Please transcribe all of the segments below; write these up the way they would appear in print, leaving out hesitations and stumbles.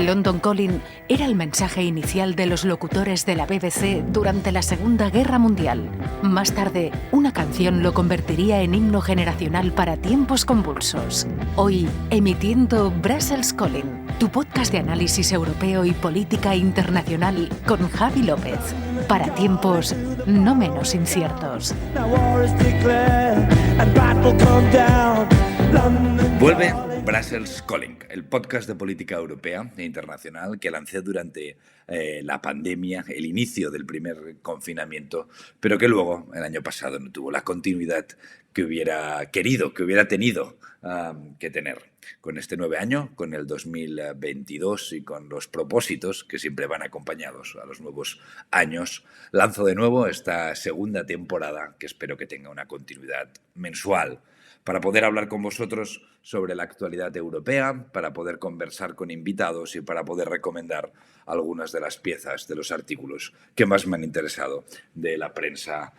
El London Calling era el mensaje inicial de los locutores de la BBC durante la Segunda Guerra Mundial. Más tarde, una canción lo convertiría en himno generacional para tiempos convulsos. Hoy, emitiendo Brussels Calling, tu podcast de análisis europeo y política internacional con Javi López. Para tiempos no menos inciertos. Vuelve Brussels Calling, el podcast de política europea e internacional que lancé durante la pandemia, el inicio del primer confinamiento, pero que luego, el año pasado, no tuvo la continuidad que hubiera querido, que hubiera tenido que tener. Con este nuevo año, con el 2022 y con los propósitos que siempre van acompañados a los nuevos años, lanzo de nuevo esta segunda temporada que espero que tenga una continuidad mensual, para poder hablar con vosotros sobre la actualidad europea, para poder conversar con invitados y para poder recomendar algunas de las piezas, de los artículos que más me han interesado de la prensa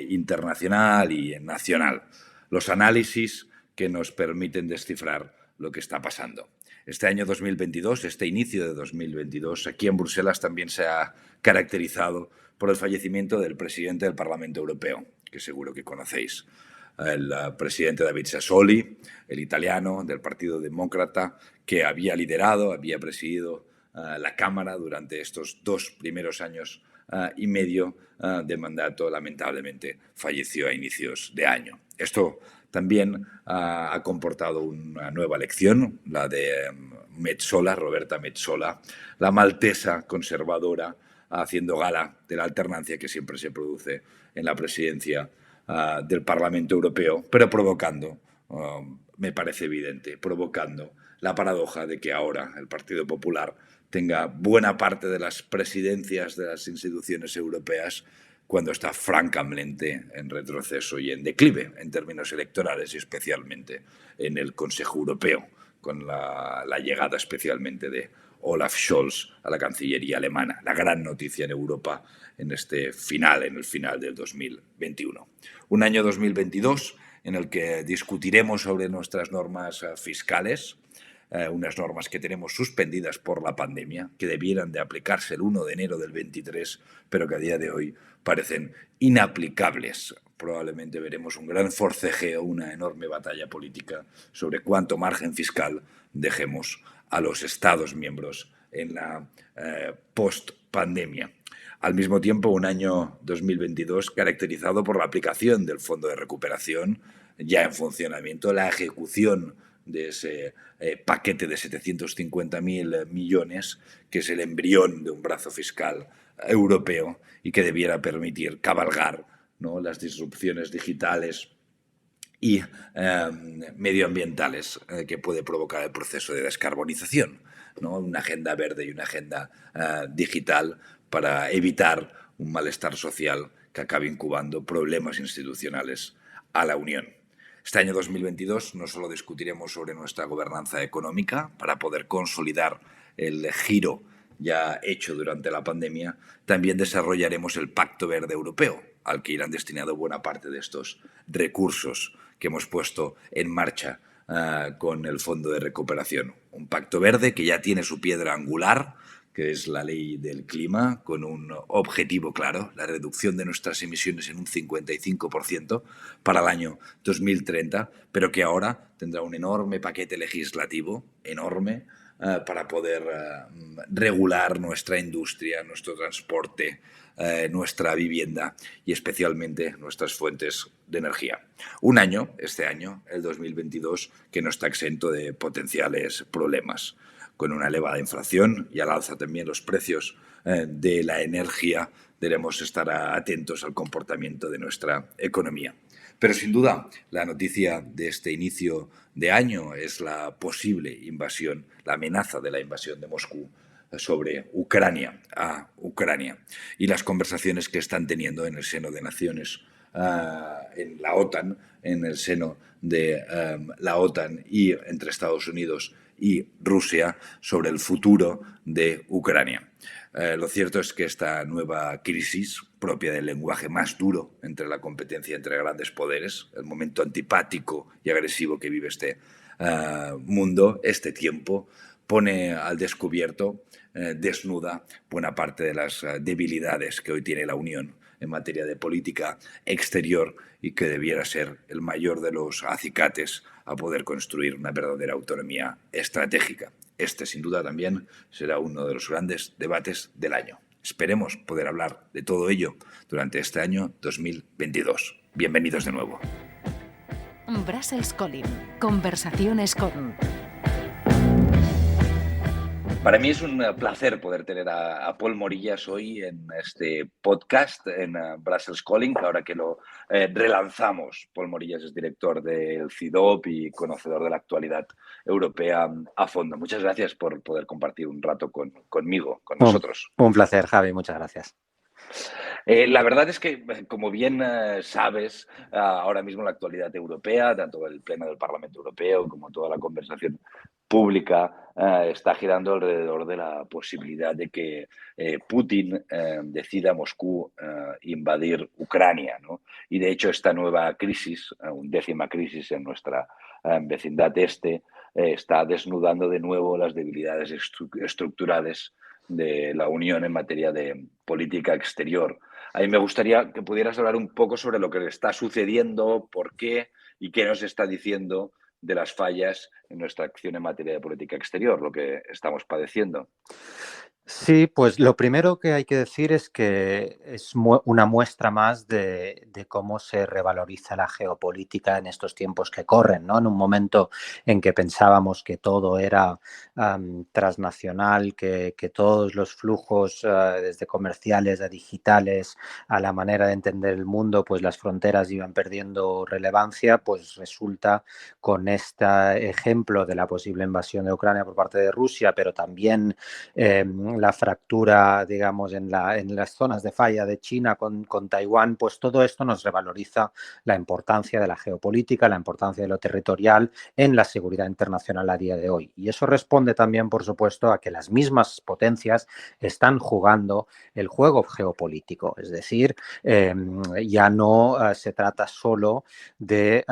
internacional y nacional. Los análisis que nos permiten descifrar lo que está pasando. Este año 2022, este inicio de 2022, aquí en Bruselas también se ha caracterizado por el fallecimiento del presidente del Parlamento Europeo, que seguro que conocéis. El presidente David Sassoli, el italiano del Partido Demócrata, que había liderado, había presidido la Cámara durante estos 2 primeros años y medio de mandato, lamentablemente falleció a inicios de año. Esto también ha comportado una nueva elección, la de Metsola, Roberta Metsola, la maltesa conservadora, haciendo gala de la alternancia que siempre se produce en la presidencia del Parlamento Europeo, pero provocando, me parece evidente, provocando la paradoja de que ahora el Partido Popular tenga buena parte de las presidencias de las instituciones europeas cuando está francamente en retroceso y en declive en términos electorales y especialmente en el Consejo Europeo, con la llegada especialmente de Olaf Scholz a la Cancillería alemana, la gran noticia en Europa en el final del 2021. Un año 2022 en el que discutiremos sobre nuestras normas fiscales, unas normas que tenemos suspendidas por la pandemia, que debieran de aplicarse el 1 de enero del 23, pero que a día de hoy parecen inaplicables. Probablemente veremos un gran forcejeo, una enorme batalla política sobre cuánto margen fiscal dejemos a los Estados miembros en la post-pandemia. Al mismo tiempo, un año 2022 caracterizado por la aplicación del Fondo de Recuperación ya en funcionamiento, la ejecución de ese paquete de 750.000 millones, que es el embrión de un brazo fiscal europeo y que debiera permitir cabalgar, ¿no?, las disrupciones digitales y medioambientales que puede provocar el proceso de descarbonización, ¿no? Una agenda verde y una agenda digital para evitar un malestar social que acabe incubando problemas institucionales a la Unión. Este año 2022 no solo discutiremos sobre nuestra gobernanza económica para poder consolidar el giro ya hecho durante la pandemia, también desarrollaremos el Pacto Verde Europeo, al que irán destinados buena parte de estos recursos que hemos puesto en marcha con el Fondo de Recuperación. Un Pacto Verde que ya tiene su piedra angular, que es la ley del clima, con un objetivo claro, la reducción de nuestras emisiones en un 55% para el año 2030, pero que ahora tendrá un enorme paquete legislativo, enorme, para poder regular nuestra industria, nuestro transporte, nuestra vivienda y especialmente nuestras fuentes de energía. Un año, este año, el 2022, que no está exento de potenciales problemas, con una elevada inflación y al alza también los precios de la energía. Debemos estar atentos al comportamiento de nuestra economía. Pero sin duda, la noticia de este inicio de año es la posible invasión, la amenaza de la invasión de Moscú sobre Ucrania, y las conversaciones que están teniendo en el seno de naciones, en la OTAN, en el seno de la OTAN y entre Estados Unidos y Rusia sobre el futuro de Ucrania. Lo cierto es que esta nueva crisis, propia del lenguaje más duro entre la competencia entre grandes poderes, el momento antipático y agresivo que vive este mundo, este tiempo, pone al descubierto, desnuda buena parte de las debilidades que hoy tiene la Unión en materia de política exterior y que debiera ser el mayor de los acicates a poder construir una verdadera autonomía estratégica. Este, sin duda, también será uno de los grandes debates del año. Esperemos poder hablar de todo ello durante este año 2022. Bienvenidos de nuevo. Brussels Calling. Conversaciones con... Para mí es un placer poder tener a Pol Morillas hoy en este podcast, en Brussels Calling, ahora que lo relanzamos. Pol Morillas es director del CIDOB y conocedor de la actualidad europea a fondo. Muchas gracias por poder compartir un rato conmigo, con nosotros. Un placer, Javi, muchas gracias. La verdad es que, como bien sabes, ahora mismo la actualidad europea, tanto el Pleno del Parlamento Europeo como toda la conversación pública, está girando alrededor de la posibilidad de que Putin decida Moscú invadir Ucrania, ¿no? Y de hecho esta nueva crisis, undécima crisis en nuestra vecindad este, está desnudando de nuevo las debilidades estructurales de la Unión en materia de política exterior. A mí me gustaría que pudieras hablar un poco sobre lo que le está sucediendo, por qué y qué nos está diciendo de las fallas en nuestra acción en materia de política exterior, lo que estamos padeciendo. Sí, pues lo primero que hay que decir es que es una muestra más de cómo se revaloriza la geopolítica en estos tiempos que corren, ¿no? En un momento en que pensábamos que todo era transnacional, que todos los flujos, desde comerciales a digitales, a la manera de entender el mundo, pues las fronteras iban perdiendo relevancia, pues resulta con este ejemplo de la posible invasión de Ucrania por parte de Rusia, pero también la fractura, digamos, en las zonas de falla de China con Taiwán, pues todo esto nos revaloriza la importancia de la geopolítica, la importancia de lo territorial en la seguridad internacional a día de hoy. Y eso responde también, por supuesto, a que las mismas potencias están jugando el juego geopolítico. Es decir, ya no se trata solo de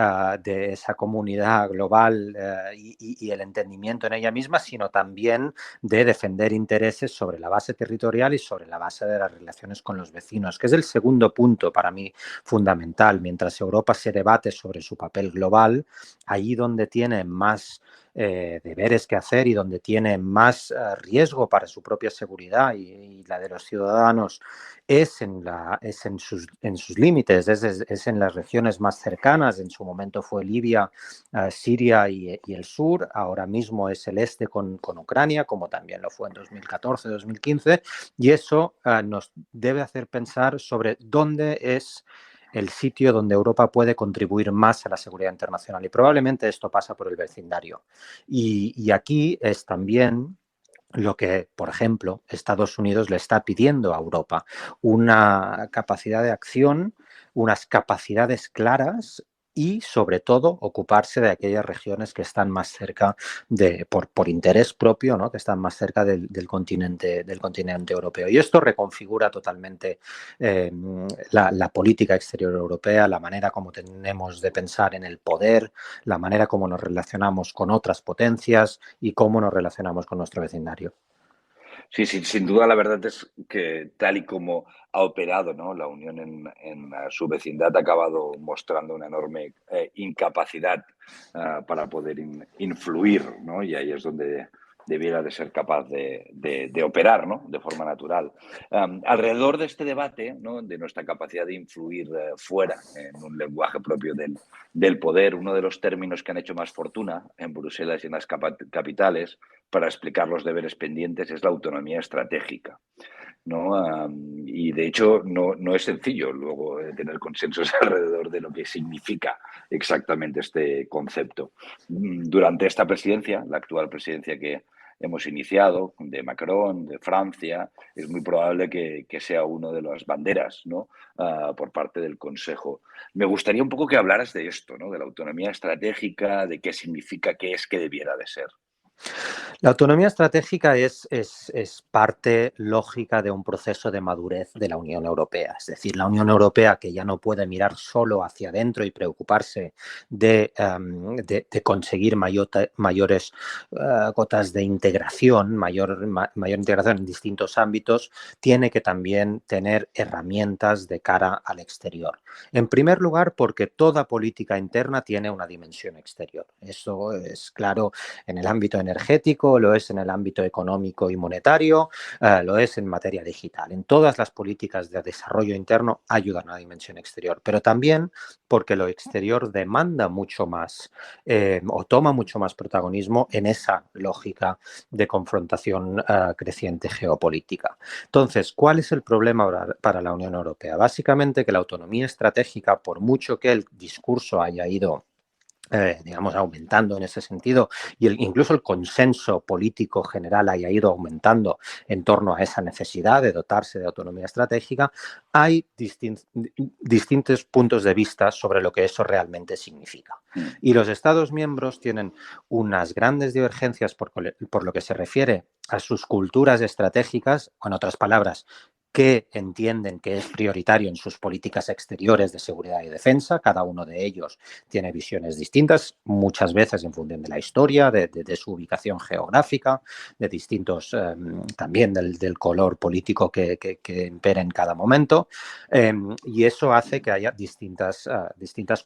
esa comunidad global y el entendimiento en ella misma, sino también de defender intereses sobre la base territorial y sobre la base de las relaciones con los vecinos, que es el segundo punto para mí fundamental. Mientras Europa se debate sobre su papel global, allí donde tiene más deberes que hacer y donde tiene más riesgo para su propia seguridad y la de los ciudadanos es en sus límites, es en las regiones más cercanas. En su momento fue Libia, Siria y el sur, ahora mismo es el este con Ucrania, como también lo fue en 2014, 2015, y eso nos debe hacer pensar sobre dónde es el sitio donde Europa puede contribuir más a la seguridad internacional. Y probablemente esto pasa por el vecindario. Y aquí es también lo que, por ejemplo, Estados Unidos le está pidiendo a Europa: una capacidad de acción, unas capacidades claras y, sobre todo, ocuparse de aquellas regiones que están más cerca, por interés propio, ¿no? Que están más cerca del continente europeo. Y esto reconfigura totalmente la política exterior europea, la manera como tenemos de pensar en el poder, la manera como nos relacionamos con otras potencias y cómo nos relacionamos con nuestro vecindario. Sí, sin duda la verdad es que tal y como ha operado, ¿no?, la Unión en su vecindad, ha acabado mostrando una enorme incapacidad para poder influir, ¿no? Y ahí es donde debiera de ser capaz de operar, ¿no?, de forma natural. Alrededor de este debate, ¿no?, de nuestra capacidad de influir fuera en un lenguaje propio del poder, uno de los términos que han hecho más fortuna en Bruselas y en las capitales para explicar los deberes pendientes es la autonomía estratégica, ¿no? Y de hecho no es sencillo luego tener consensos alrededor de lo que significa exactamente este concepto. Durante esta presidencia, la actual presidencia que hemos iniciado, de Macron, de Francia, es muy probable que sea uno de las banderas, ¿no?, por parte del Consejo. Me gustaría un poco que hablaras de esto, ¿no?, de la autonomía estratégica, de qué significa, qué es, qué debiera de ser. La autonomía estratégica es parte lógica de un proceso de madurez de la Unión Europea. Es decir, la Unión Europea, que ya no puede mirar solo hacia adentro y preocuparse de conseguir mayores cotas de integración, mayor integración en distintos ámbitos, tiene que también tener herramientas de cara al exterior. En primer lugar, porque toda política interna tiene una dimensión exterior. Eso es claro en el ámbito energético, lo es en el ámbito económico y monetario, lo es en materia digital. En todas las políticas de desarrollo interno ayudan a la dimensión exterior, pero también porque lo exterior demanda mucho más o toma mucho más protagonismo en esa lógica de confrontación creciente geopolítica. Entonces, ¿cuál es el problema para la Unión Europea? Básicamente que la autonomía estratégica, por mucho que el discurso haya ido digamos, aumentando en ese sentido y incluso el consenso político general haya ido aumentando en torno a esa necesidad de dotarse de autonomía estratégica, hay distintos puntos de vista sobre lo que eso realmente significa. Y los Estados miembros tienen unas grandes divergencias por lo que se refiere a sus culturas estratégicas, o en otras palabras, qué entienden que es prioritario en sus políticas exteriores de seguridad y defensa. Cada uno de ellos tiene visiones distintas, muchas veces en función de la historia, de su ubicación geográfica, de distintos, también del color político que impera en cada momento. Y eso hace que haya distintas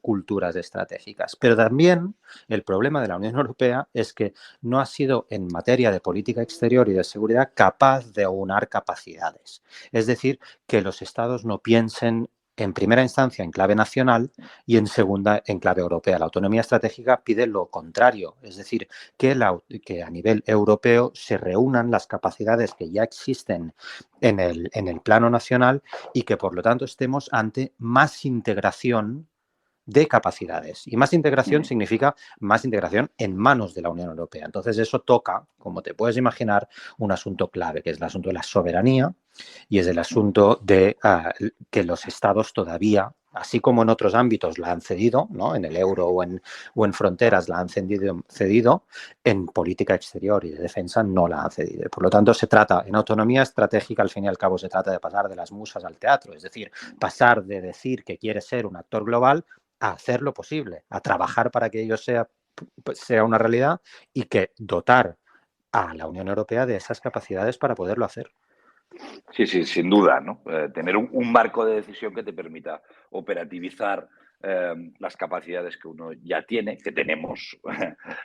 culturas estratégicas. Pero también el problema de la Unión Europea es que no ha sido en materia de política exterior y de seguridad capaz de aunar capacidades. Es decir, que los estados no piensen en primera instancia en clave nacional y en segunda en clave europea. La autonomía estratégica pide lo contrario, es decir, que a nivel europeo se reúnan las capacidades que ya existen en el plano nacional y que por lo tanto estemos ante más integración de capacidades. Y más integración significa más integración en manos de la Unión Europea. Entonces eso toca, como te puedes imaginar, un asunto clave, que es el asunto de la soberanía y es el asunto de que los estados todavía, así como en otros ámbitos la han cedido, ¿no? En el euro o en fronteras la han cedido, en política exterior y de defensa no la han cedido. Por lo tanto, se trata, en autonomía estratégica, al fin y al cabo, se trata de pasar de las musas al teatro, es decir, pasar de decir que quiere ser un actor global a hacer lo posible, a trabajar para que ello sea una realidad y que dotar a la Unión Europea de esas capacidades para poderlo hacer. Sí, sí, sin duda, ¿no? Tener un marco de decisión que te permita operativizar las capacidades que uno ya tiene, que tenemos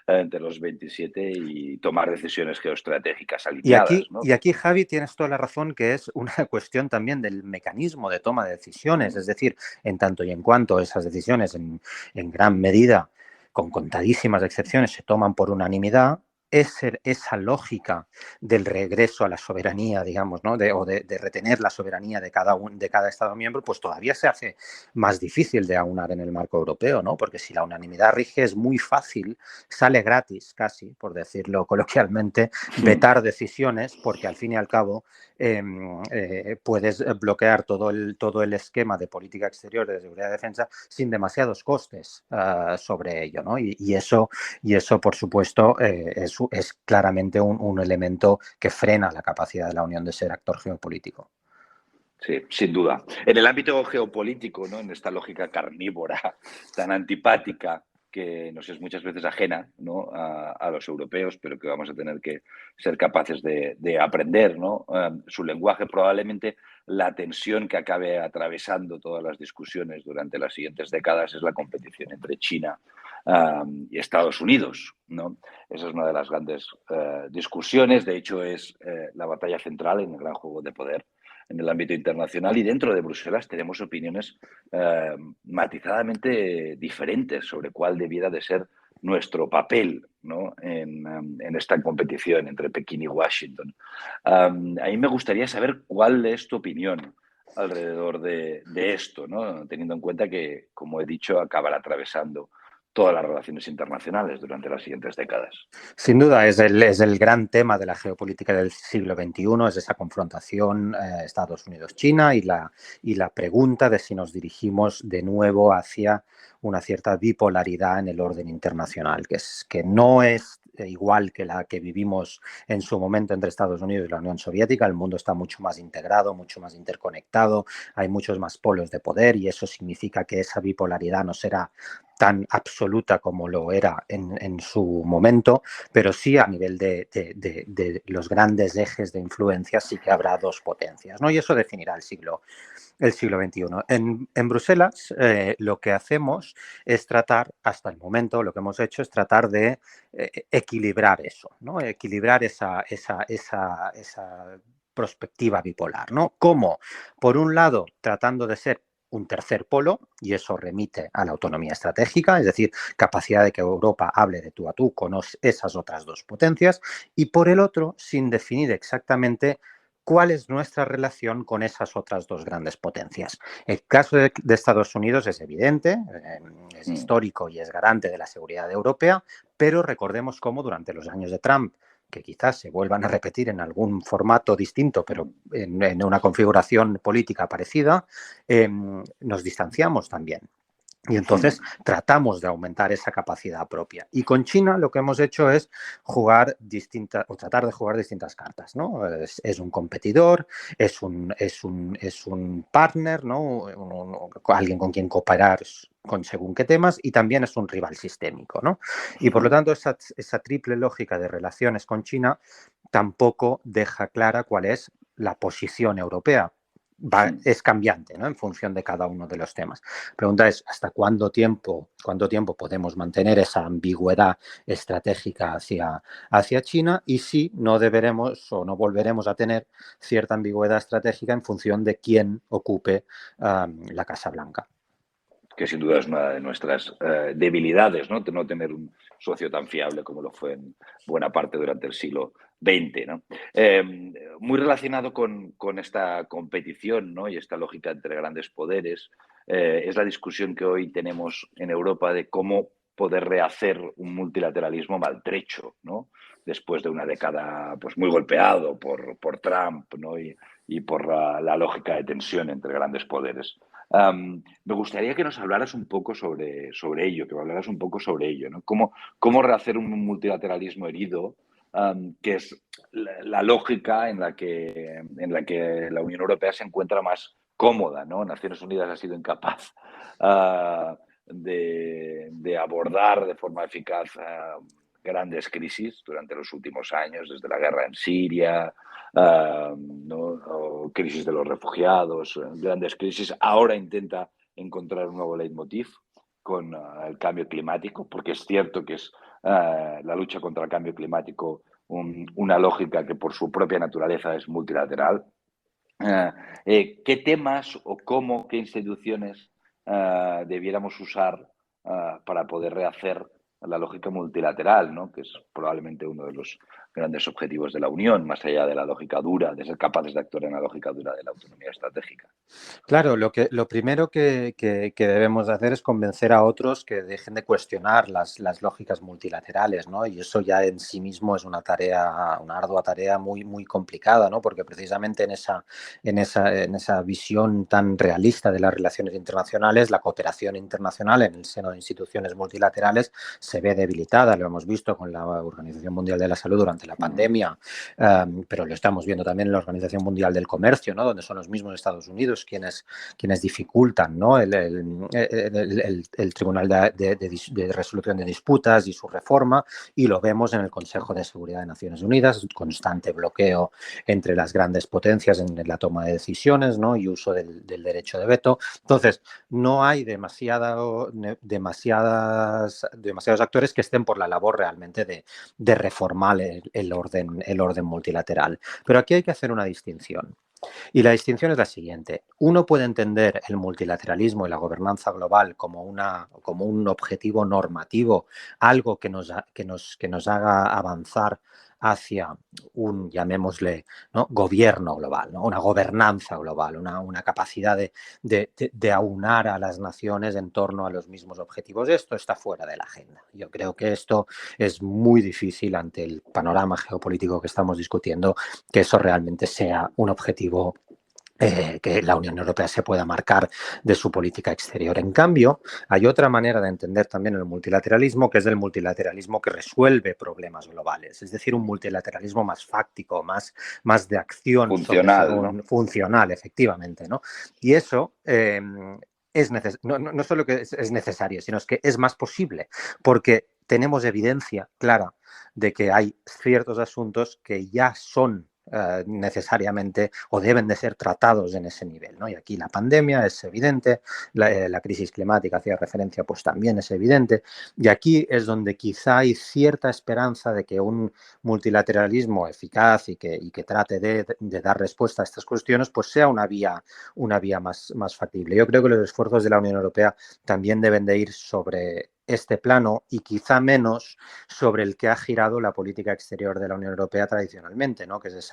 entre los 27 y tomar decisiones geoestratégicas alineadas, ¿no? Y aquí, Javi, tienes toda la razón, que es una cuestión también del mecanismo de toma de decisiones, es decir, en tanto y en cuanto esas decisiones en gran medida, con contadísimas excepciones, se toman por unanimidad, esa lógica del regreso a la soberanía, digamos, ¿no? de retener la soberanía de cada Estado miembro, pues todavía se hace más difícil de aunar en el marco europeo, ¿no? Porque si la unanimidad rige es muy fácil, sale gratis casi, por decirlo coloquialmente, vetar decisiones, porque al fin y al cabo puedes bloquear todo el esquema de política exterior, de seguridad y defensa, sin demasiados costes sobre ello, ¿no? Y eso, por supuesto, es claramente un elemento que frena la capacidad de la Unión de ser actor geopolítico. Sí, sin duda. En el ámbito geopolítico, ¿no? En esta lógica carnívora tan antipática que nos es muchas veces ajena, ¿no? a los europeos, pero que vamos a tener que ser capaces de aprender, ¿no? Su lenguaje, probablemente la tensión que acabe atravesando todas las discusiones durante las siguientes décadas es la competición entre China y Estados Unidos, ¿no? Esa es una de las grandes discusiones. De hecho, es la batalla central en el gran juego de poder en el ámbito internacional, y dentro de Bruselas tenemos opiniones matizadamente diferentes sobre cuál debiera de ser nuestro papel, ¿no? en esta competición entre Pekín y Washington. A mí me gustaría saber cuál es tu opinión alrededor de esto, ¿no? Teniendo en cuenta que, como he dicho, acabará atravesando todas las relaciones internacionales durante las siguientes décadas. Sin duda, es el gran tema de la geopolítica del siglo XXI, es esa confrontación Estados Unidos-China y la pregunta de si nos dirigimos de nuevo hacia una cierta bipolaridad en el orden internacional, que no es igual que la que vivimos en su momento entre Estados Unidos y la Unión Soviética. El mundo está mucho más integrado, mucho más interconectado, hay muchos más polos de poder y eso significa que esa bipolaridad no será tan absoluta como lo era en su momento, pero sí a nivel de los grandes ejes de influencia sí que habrá dos potencias, ¿no? Y eso definirá el siglo XXI. En Bruselas lo que hacemos es tratar, hasta el momento lo que hemos hecho es tratar de equilibrar eso, ¿no? Equilibrar esa perspectiva bipolar, ¿no? Como, por un lado, tratando de ser un tercer polo, y eso remite a la autonomía estratégica, es decir, capacidad de que Europa hable de tú a tú con esas otras dos potencias, y por el otro, sin definir exactamente cuál es nuestra relación con esas otras dos grandes potencias. El caso de Estados Unidos es evidente, es histórico y es garante de la seguridad europea, pero recordemos cómo durante los años de Trump, que quizás se vuelvan a repetir en algún formato distinto, pero en una configuración política parecida, nos distanciamos también. Y entonces tratamos de aumentar esa capacidad propia. Y con China lo que hemos hecho es tratar de jugar distintas cartas, ¿no? Es un competidor, es un partner, ¿no? Alguien con quien cooperar con según qué temas, y también es un rival sistémico, ¿no? Y por lo tanto esa triple lógica de relaciones con China tampoco deja clara cuál es la posición europea. Es cambiante, ¿no? En función de cada uno de los temas. La pregunta es, ¿hasta cuánto tiempo podemos mantener esa ambigüedad estratégica hacia China? Y si no deberemos o no volveremos a tener cierta ambigüedad estratégica en función de quién ocupe la Casa Blanca. Que sin duda es una de nuestras debilidades, ¿no? No tener un socio tan fiable como lo fue en buena parte durante el siglo XX, ¿no? Muy relacionado con esta competición, ¿no? Y esta lógica entre grandes poderes, es la discusión que hoy tenemos en Europa de cómo poder rehacer un multilateralismo maltrecho, ¿no? Después de una década pues, muy golpeado por Trump, ¿no? y por la lógica de tensión entre grandes poderes. Me gustaría que nos hablaras un poco sobre ello, ¿no? Cómo rehacer un multilateralismo herido, que es la lógica en la que la Unión Europea se encuentra más cómoda, ¿no? Naciones Unidas ha sido incapaz de abordar de forma eficaz grandes crisis durante los últimos años, desde la guerra en Siria, ¿no? O crisis de los refugiados, grandes crisis. Ahora intenta encontrar un nuevo leitmotiv con el cambio climático, porque es cierto que es la lucha contra el cambio climático una lógica que por su propia naturaleza es multilateral. ¿Qué temas o qué instituciones debiéramos usar para poder rehacer la lógica multilateral, ¿no? Que es probablemente uno de los grandes objetivos de la Unión, más allá de la lógica dura, de ser capaces de actuar en la lógica dura de la autonomía estratégica? Claro, lo primero que debemos hacer es convencer a otros que dejen de cuestionar las lógicas multilaterales, ¿no? Y eso ya en sí mismo es una ardua tarea muy, muy complicada, ¿no? Porque precisamente en esa visión tan realista de las relaciones internacionales, la cooperación internacional en el seno de instituciones multilaterales se ve debilitada. Lo hemos visto con la Organización Mundial de la Salud durante la pandemia, pero lo estamos viendo también en la Organización Mundial del Comercio, ¿no? Donde son los mismos Estados Unidos quienes dificultan, ¿no? el Tribunal de Resolución de Disputas y su reforma, y lo vemos en el Consejo de Seguridad de Naciones Unidas, constante bloqueo entre las grandes potencias en la toma de decisiones, ¿no? Y uso del derecho de veto. Entonces, no hay demasiados actores que estén por la labor realmente de reformar el orden multilateral. Pero aquí hay que hacer una distinción. Y la distinción es la siguiente. Uno puede entender el multilateralismo y la gobernanza global como un objetivo normativo, algo que nos haga avanzar hacia un, llamémosle, ¿no? Gobierno global, ¿no? Una gobernanza global, una capacidad de aunar a las naciones en torno a los mismos objetivos. Esto está fuera de la agenda. Yo creo que esto es muy difícil ante el panorama geopolítico que estamos discutiendo, que eso realmente sea un objetivo que la Unión Europea se pueda marcar de su política exterior. En cambio, hay otra manera de entender también el multilateralismo, que es el multilateralismo que resuelve problemas globales, es decir, un multilateralismo más fáctico, más de acción, funcional, ¿no? funcional, efectivamente, ¿no? Y eso no solo que es necesario, sino es que es más posible, porque tenemos evidencia clara de que hay ciertos asuntos que ya son necesariamente o deben de ser tratados en ese nivel, ¿no? Y aquí la pandemia es evidente, la crisis climática hacía referencia, pues también es evidente, y aquí es donde quizá hay cierta esperanza de que un multilateralismo eficaz y que trate de dar respuesta a estas cuestiones, pues sea una vía más factible. Yo creo que los esfuerzos de la Unión Europea también deben de ir sobre este plano y quizá menos sobre el que ha girado la política exterior de la Unión Europea tradicionalmente, ¿no? Que es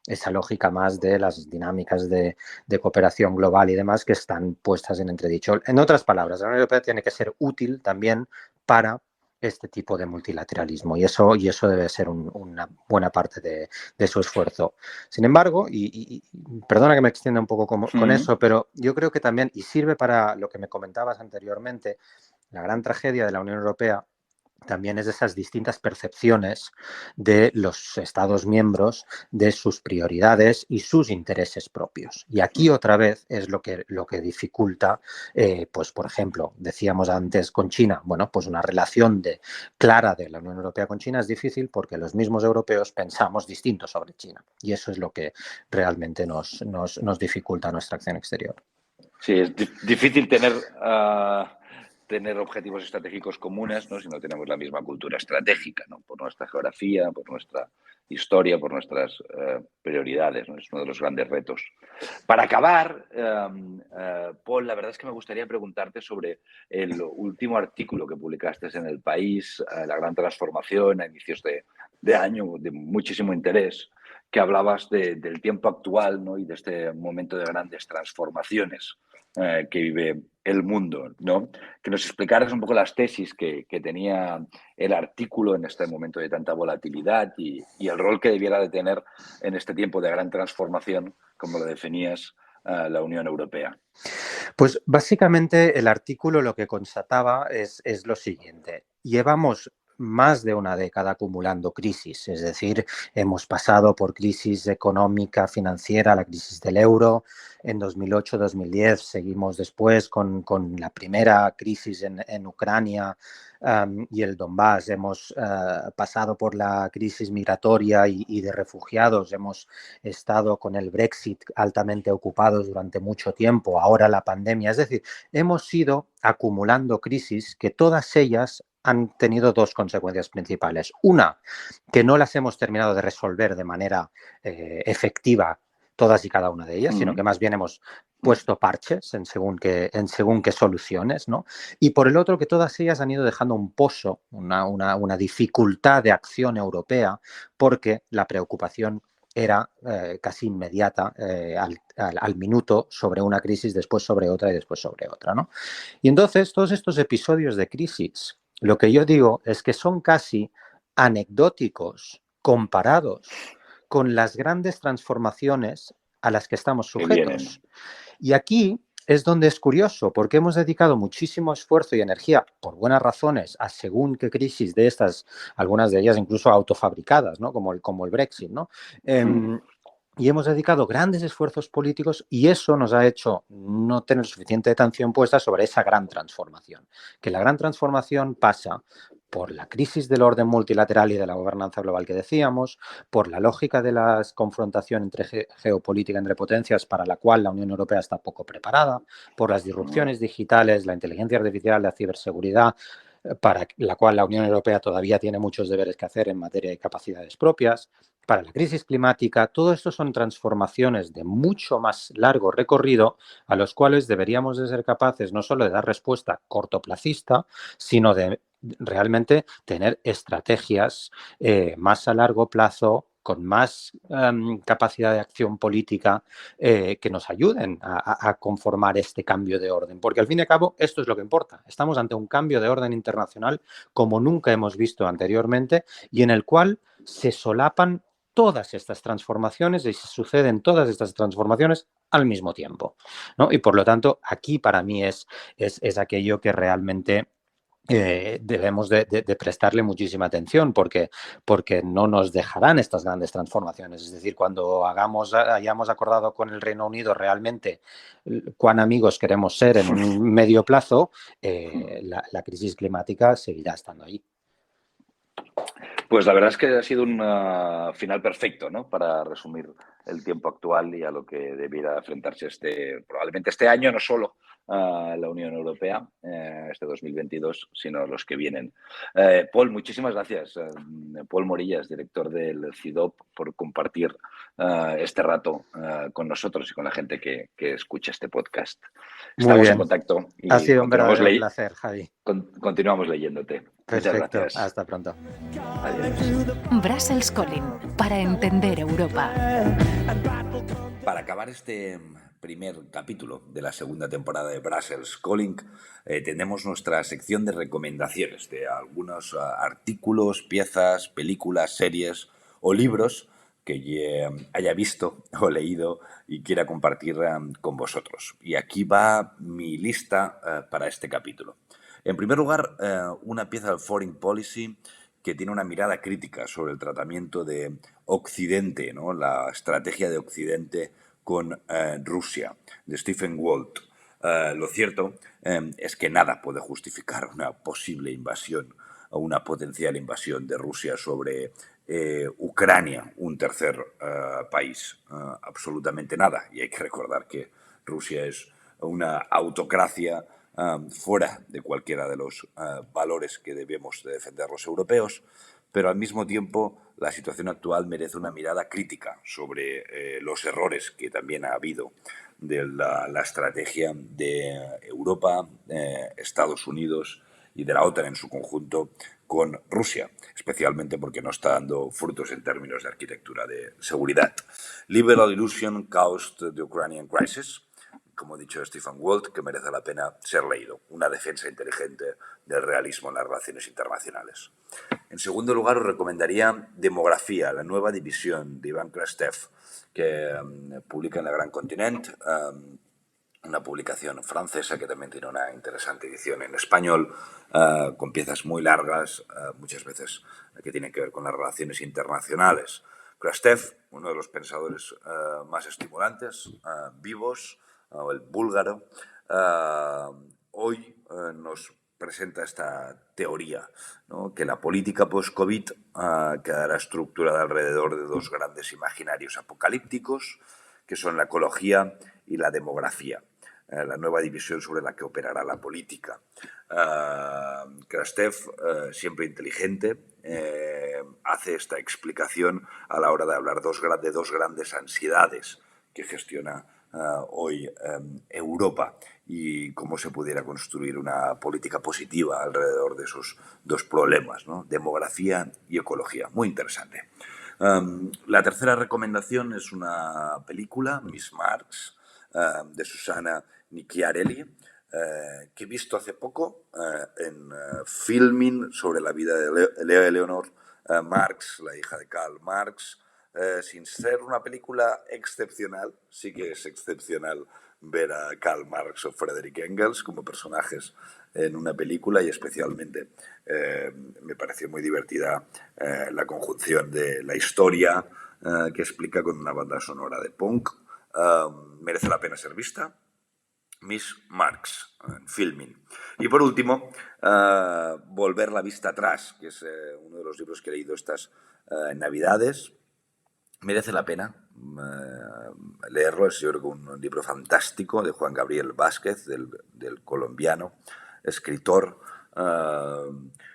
esa lógica más de las dinámicas de cooperación global y demás que están puestas en entredicho. En otras palabras, la Unión Europea tiene que ser útil también para este tipo de multilateralismo y eso debe ser una buena parte de su esfuerzo. Sin embargo, y perdona que me extienda un poco con eso, pero yo creo que también, y sirve para lo que me comentabas anteriormente, la gran tragedia de la Unión Europea también es esas distintas percepciones de los Estados miembros de sus prioridades y sus intereses propios. Y aquí otra vez es lo que dificulta, pues por ejemplo, decíamos antes con China, bueno, pues una relación clara de la Unión Europea con China es difícil porque los mismos europeos pensamos distinto sobre China. Y eso es lo que realmente nos dificulta nuestra acción exterior. Sí, es difícil tener objetivos estratégicos comunes, ¿no? Si no tenemos la misma cultura estratégica, ¿no? Por nuestra geografía, por nuestra historia, por nuestras prioridades, ¿no? Es uno de los grandes retos. Para acabar, Paul, la verdad es que me gustaría preguntarte sobre el último artículo que publicaste en El País, La gran transformación, a inicios de año, de muchísimo interés, que hablabas del tiempo actual, ¿no? Y de este momento de grandes transformaciones que vive el mundo, ¿no? Que nos explicaras un poco las tesis que tenía el artículo en este momento de tanta volatilidad y el rol que debiera de tener en este tiempo de gran transformación, como lo definías, la Unión Europea. Pues básicamente el artículo lo que constataba es lo siguiente. Llevamos más de una década acumulando crisis, es decir, hemos pasado por crisis económica, financiera, la crisis del euro, en 2008-2010, seguimos después con la primera crisis en Ucrania y el Donbass, hemos pasado por la crisis migratoria y de refugiados, hemos estado con el Brexit altamente ocupados durante mucho tiempo, ahora la pandemia, es decir, hemos ido acumulando crisis que todas ellas han tenido dos consecuencias principales. Una, que no las hemos terminado de resolver de manera efectiva todas y cada una de ellas, sino que más bien hemos puesto parches en según qué soluciones, ¿no? Y por el otro, que todas ellas han ido dejando un pozo, una dificultad de acción europea, porque la preocupación era casi inmediata, al minuto, sobre una crisis, después sobre otra y después sobre otra, ¿no? Y entonces, todos estos episodios de crisis, lo que yo digo es que son casi anecdóticos comparados con las grandes transformaciones a las que estamos sujetos. Y aquí es donde es curioso, porque hemos dedicado muchísimo esfuerzo y energía, por buenas razones, a según qué crisis de estas, algunas de ellas incluso autofabricadas, ¿no? Como el Brexit, ¿no? Y hemos dedicado grandes esfuerzos políticos y eso nos ha hecho no tener suficiente atención puesta sobre esa gran transformación. Que la gran transformación pasa por la crisis del orden multilateral y de la gobernanza global que decíamos, por la lógica de la confrontación entre geopolítica entre potencias para la cual la Unión Europea está poco preparada, por las disrupciones digitales, la inteligencia artificial, la ciberseguridad, para la cual la Unión Europea todavía tiene muchos deberes que hacer en materia de capacidades propias, para la crisis climática. Todo esto son transformaciones de mucho más largo recorrido a los cuales deberíamos de ser capaces no solo de dar respuesta cortoplacista, sino de realmente tener estrategias más a largo plazo, con más capacidad de acción política que nos ayuden a conformar este cambio de orden. Porque al fin y al cabo esto es lo que importa. Estamos ante un cambio de orden internacional como nunca hemos visto anteriormente y en el cual se solapan todas estas transformaciones y se suceden todas estas transformaciones al mismo tiempo, ¿no? Y por lo tanto, aquí para mí es aquello que realmente debemos de prestarle muchísima atención porque no nos dejarán estas grandes transformaciones. Es decir, cuando hayamos acordado con el Reino Unido realmente cuán amigos queremos ser en un medio plazo, la crisis climática seguirá estando ahí. Pues la verdad es que ha sido un final perfecto, ¿no? Para resumir el tiempo actual y a lo que debiera enfrentarse probablemente este año, no solo la Unión Europea, este 2022, sino los que vienen. Paul, muchísimas gracias. Paul Morillas, director del CIDOB, por compartir este rato con nosotros y con la gente que escucha este podcast. Estamos en contacto y ha sido un verdadero placer, Javi. Continuamos leyéndote. Perfecto. Muchas gracias. Hasta pronto. Adiós. Brussels Calling, para entender Europa. Para acabar este primer capítulo de la segunda temporada de Brussels Calling, tenemos nuestra sección de recomendaciones de algunos artículos, piezas, películas, series o libros que haya visto o leído y quiera compartir con vosotros. Y aquí va mi lista para este capítulo. En primer lugar, una pieza de Foreign Policy que tiene una mirada crítica sobre el tratamiento de Occidente, ¿no? La estrategia de Occidente con Rusia, de Stephen Walt. Lo cierto es que nada puede justificar una posible invasión o una potencial invasión de Rusia sobre Ucrania, un tercer país. Absolutamente nada. Y hay que recordar que Rusia es una autocracia fuera de cualquiera de los valores que debemos de defender los europeos, pero al mismo tiempo la situación actual merece una mirada crítica sobre los errores que también ha habido de la estrategia de Europa, Estados Unidos y de la OTAN en su conjunto con Rusia, especialmente porque no está dando frutos en términos de arquitectura de seguridad. Liberal Illusion Caused the Ukrainian Crisis, como ha dicho Stephen Walt, que merece la pena ser leído. Una defensa inteligente del realismo en las relaciones internacionales. En segundo lugar, os recomendaría Demografía, la nueva división de Ivan Krastev, que publica en La Gran Continent, una publicación francesa que también tiene una interesante edición en español, con piezas muy largas, muchas veces que tienen que ver con las relaciones internacionales. Krastev, uno de los pensadores más estimulantes, vivos, el búlgaro, hoy nos presenta esta teoría, ¿no? Que la política post-COVID quedará estructurada alrededor de dos grandes imaginarios apocalípticos, que son la ecología y la demografía. La nueva división sobre la que operará la política. Krastev, siempre inteligente, hace esta explicación a la hora de hablar de dos grandes ansiedades que gestiona hoy Europa y cómo se pudiera construir una política positiva alrededor de esos dos problemas, ¿no? Demografía y ecología. Muy interesante. La tercera recomendación es una película, Miss Marx, de Susana Nicchiarelli, que he visto hace poco en Filming, sobre la vida de Eleanor Marx, la hija de Karl Marx. Sin ser una película excepcional, sí que es excepcional ver a Karl Marx o Friedrich Engels como personajes en una película, y especialmente me pareció muy divertida la conjunción de la historia que explica con una banda sonora de punk. Merece la pena ser vista. Miss Marx, Filming. Y por último, Volver la vista atrás, que es uno de los libros que he leído estas Navidades. Merece la pena leerlo. Es, yo creo, que un libro fantástico de Juan Gabriel Vázquez, del colombiano escritor,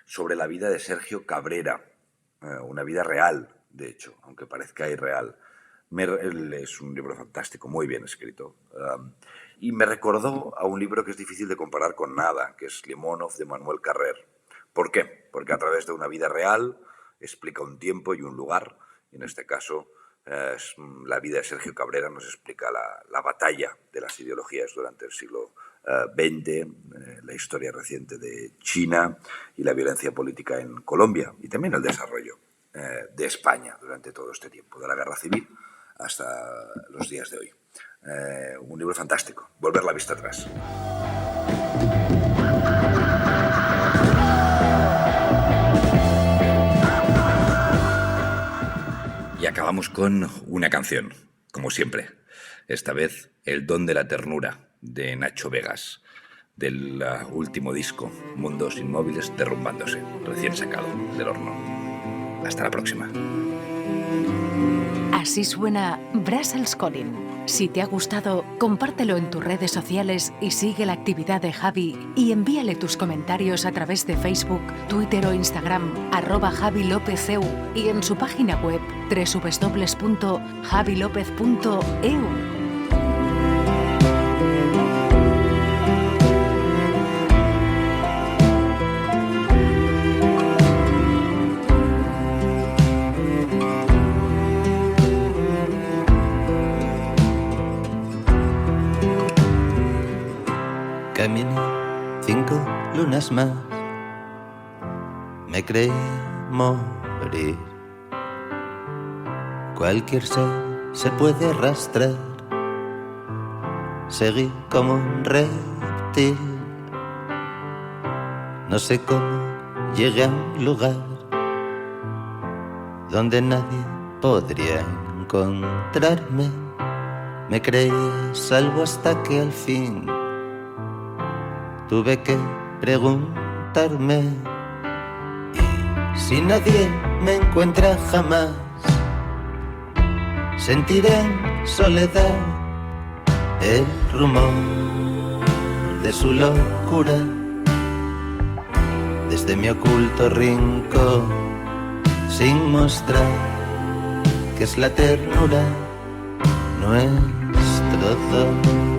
sobre la vida de Sergio Cabrera, una vida real, de hecho, aunque parezca irreal. Es un libro fantástico, muy bien escrito. Y me recordó a un libro que es difícil de comparar con nada, que es Limonov, de Manuel Carrer. ¿Por qué? Porque a través de una vida real explica un tiempo y un lugar, y en este caso la vida de Sergio Cabrera nos explica la batalla de las ideologías durante el siglo XX, la historia reciente de China y la violencia política en Colombia, y también el desarrollo de España durante todo este tiempo, de la guerra civil hasta los días de hoy. Un libro fantástico, Volver la vista atrás. Y acabamos con una canción, como siempre. Esta vez, El don de la ternura, de Nacho Vegas, del último disco, Mundos Inmóviles Derrumbándose, recién sacado del horno. Hasta la próxima. Así suena Brussels Calling. Si te ha gustado, compártelo en tus redes sociales y sigue la actividad de Javi y envíale tus comentarios a través de Facebook, Twitter o Instagram, @JaviLópezEU y en su página web www.javilopez.eu. Caminé 5 lunas más, me creí morir. Cualquier ser se puede arrastrar, seguí como un reptil. No sé cómo llegué a un lugar donde nadie podría encontrarme. Me creí salvo hasta que al fin tuve que preguntarme, ¿y si nadie me encuentra jamás? Sentiré en soledad el rumor de su locura desde mi oculto rincón, sin mostrar que es la ternura nuestro don.